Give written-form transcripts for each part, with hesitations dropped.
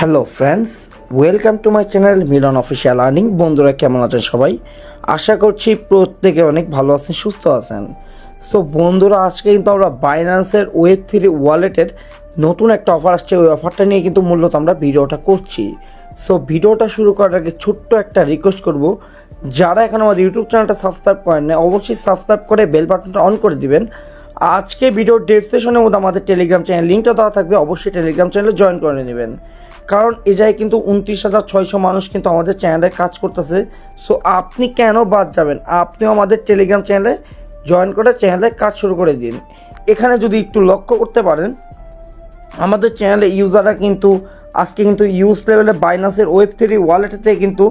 Hello friends, welcome to my channel Milan official earning. বন্ধুরা কেমন আছেন সবাই? আশা করছি প্রত্যেকে অনেক ভালো আছেন, সুস্থ আছেন। সো বন্ধুরা, আজকে কিন্তু আমরা বাইন্যান্সের Web3 ওয়ালেটের নতুন একটা অফার আসছে, ওই অফারটা নিয়ে কিন্তু মূলত আমরা ভিডিওটা করছি। সো ভিডিওটা শুরু করার আগে ছোট্ট একটা রিকোয়েস্ট করব, যারা এখন আমাদের ইউটিউব চ্যানেলটা সাবস্ক্রাইব করেন না, অবশ্যই সাবস্ক্রাইব করে বেল বাটনটা অন করে দিবেন। আজকে ভিডিওর ডেসক্রিপশনের মধ্যে আমাদের টেলিগ্রাম চ্যানেল লিঙ্কটা দেওয়া থাকবে, অবশ্যই টেলিগ্রাম চ্যানেলে জয়েন করে নেবেন। কারণ এ যায় কিন্তু 29,600 মানুষ কিন্তু আমাদের চ্যানেলে কাজ করতেছে। সো আপনি কেন বাদ যাবেন? আপনিও আমাদের টেলিগ্রাম চ্যানেলে জয়েন করে চ্যানেলে কাজ শুরু করে দিন। এখানে যদি একটু লক্ষ্য করতে পারেন, আমাদের চ্যানেলে ইউজাররা কিন্তু আজকে কিন্তু ইউজ লেভেলে বাইন্যান্সের Web3 ওয়ালেট থেকে কিন্তু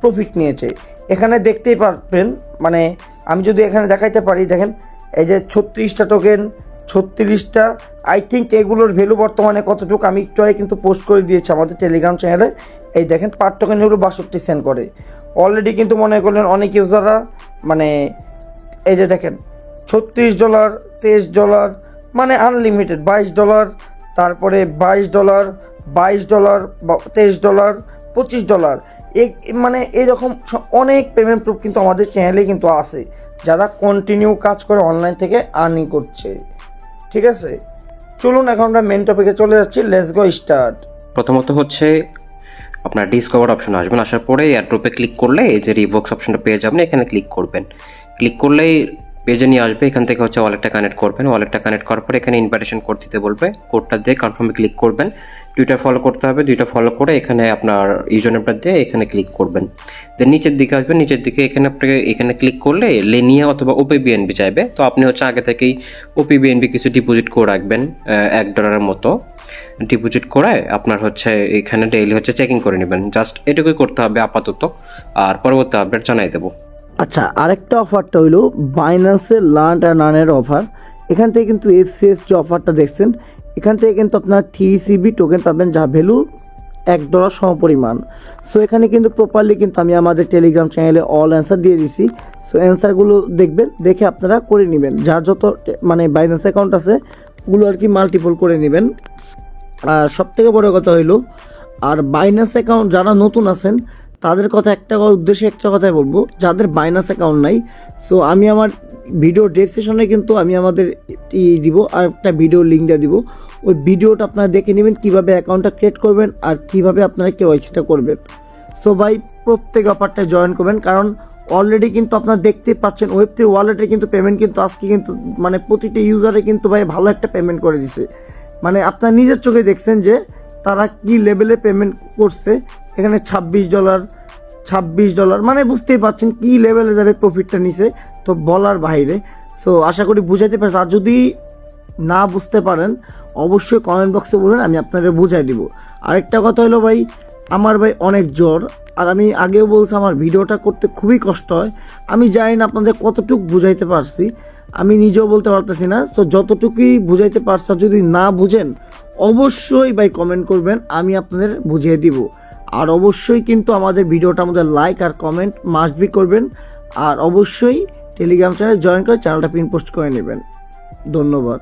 প্রফিট নিয়েছে। এখানে দেখতেই পারবেন, মানে আমি যদি এখানে দেখাইতে পারি, দেখেন এই যে 36টা টোকেন, 36টা, আই থিঙ্ক এগুলোর ভ্যালু বর্তমানে কতটুকু আমি একটু আগে কিন্তু পোস্ট করে দিয়েছি আমাদের টেলিগ্রাম চ্যানেলে। এই দেখেন পার টোকেন হলো 62 সেন্ট করে। অলরেডি কিন্তু মনে করলেন অনেক ইউজাররা, মানে এই যে দেখেন $36, $23, মানে আনলিমিটেড, $22, তারপরে $22, $22, $23, $25, মানে এইরকম অনেক পেমেন্ট প্রুফ কিন্তু আমাদের চ্যানেলে কিন্তু আছে, যারা কন্টিনিউ কাজ করে অনলাইন থেকে আর্নিং করছে। ঠিক আছে, চলুন এখন আমরা মেন টপিকে চলে যাচ্ছি। Let's go start. প্রথমত হচ্ছে আপনার ডিসকভার অপশন আসবেন, আসার পরে এয়ারড্রপে ক্লিক করলে এই যে রিবক্স অপশনটা পেয়ে যাবেন, এখানে ক্লিক করবেন। ক্লিক করলেই পেজে নিয়ে আসবে। এখান থেকে হচ্ছে ওয়ালেটটা কানেক্ট করবেন। ওয়ালেটটা কানেক্ট করার পরে এখানে ইনভাইটেশন কোড দিতে বলবে, কোডটা দিয়ে কনফার্মে ক্লিক করবেন। দুইটা ফলো করতে হবে, দুইটা ফলো করে এখানে আপনার ইউজার নেমটা দিয়ে এখানে ক্লিক করবেন। দেন নিচের দিকে আসবেন, নিচের দিকে এখানে আপনাকে এখানে ক্লিক করলে লেনিয়া অথবা ওপিবিএনবি চাইবে। তো আপনি হচ্ছে আগে থেকেই ওপিবিএনবি কিছু ডিপোজিট করে রাখবেন, $1 মতো ডিপোজিট করে আপনার হচ্ছে এখানে ডেইলি হচ্ছে চেকিং করে নেবেন। জাস্ট এটুকুই করতে হবে আপাতত, আর পরবর্তী আপডেট জানাই দেবো। আচ্ছা, আরেকটা অফারটা হইলো বাইন্যান্সের লার্ন অ্যান্ড আর্নের অফার। এখান থেকে কিন্তু FCS যে অফারটা দেখছেন, এখান থেকে কিন্তু আপনার 3CB টোকেন পাবেন, যা ভ্যালু $1 সমপরিমাণ। সো এখানে কিন্তু প্রপারলি কিন্তু আমি আমাদের টেলিগ্রাম চ্যানেলে অল অ্যান্সার দিয়ে দিছি। সো অ্যান্সারগুলো দেখবেন, দেখে আপনারা করে নেবেন। যার যত মানে বাইন্যান্স অ্যাকাউন্ট আছে ওগুলো আর কি মাল্টিপল করে নেবেন। আর সবথেকে বড় কথা হইলো, আর বাইন্যান্স অ্যাকাউন্ট যারা নতুন আছেন তাদের কথা একটা উদ্দেশ্যে একটা কথাই বলবো, যাদের বাইন্যান্স অ্যাকাউন্ট নাই, সো আমি আমার ভিডিও ডেসক্রিপশনে কিন্তু আমি আমাদের দিব, আর একটা ভিডিও লিঙ্ক দিয়ে দিব। ওই ভিডিওটা আপনারা দেখে নেবেন কীভাবে অ্যাকাউন্টটা ক্রিয়েট করবেন আর কীভাবে আপনারা KYC-টা করবেন। সো ভাই প্রত্যেক অফারটা জয়েন করবেন, কারণ অলরেডি কিন্তু আপনারা দেখতেই পাচ্ছেন Web3 ওয়ালেটে কিন্তু পেমেন্ট কিন্তু আজকে কিন্তু মানে প্রতিটা ইউজারে কিন্তু ভাই ভালো একটা পেমেন্ট করে দিছে। মানে আপনার নিজের চোখে দেখছেন যে তারা কি লেভেলে পেমেন্ট করছে। এখানে $26, মানে বুঝতেই পারছেন কি লেভেলে যাবে প্রফিটটা নিছে, তো বলার বাইরে। সো আশা করি বুঝাইতে পারছি। আর যদি না বুঝতে পারেন অবশ্যই কমেন্ট বক্সে বলুন, আমি আপনাদের বুঝাই দিব। আরেকটা কথা হলো ভাই, আমার ভাই অনেক জ্বর, আর আমি আগেও বলছি আমার ভিডিওটা করতে খুবই কষ্ট হয়। আমি জানি না আপনাদের কতটুকু বুঝাইতে পারছি, আমি নিজেও বলতে পারতেছি না। সো যতটুকুই বুঝাইতে পারছি, যদি না বুঝেন অবশ্যই ভাই কমেন্ট করবেন, আমি আপনাদের বুঝিয়ে দিব। আর অবশ্যই কিন্তু আমাদের ভিডিওটার মধ্যে লাইক আর কমেন্ট মাস্ট বি করবেন। আর অবশ্যই টেলিগ্রাম চ্যানেল জয়েন করে চ্যানেলটা পিন পোস্ট করে নেবেন। ধন্যবাদ।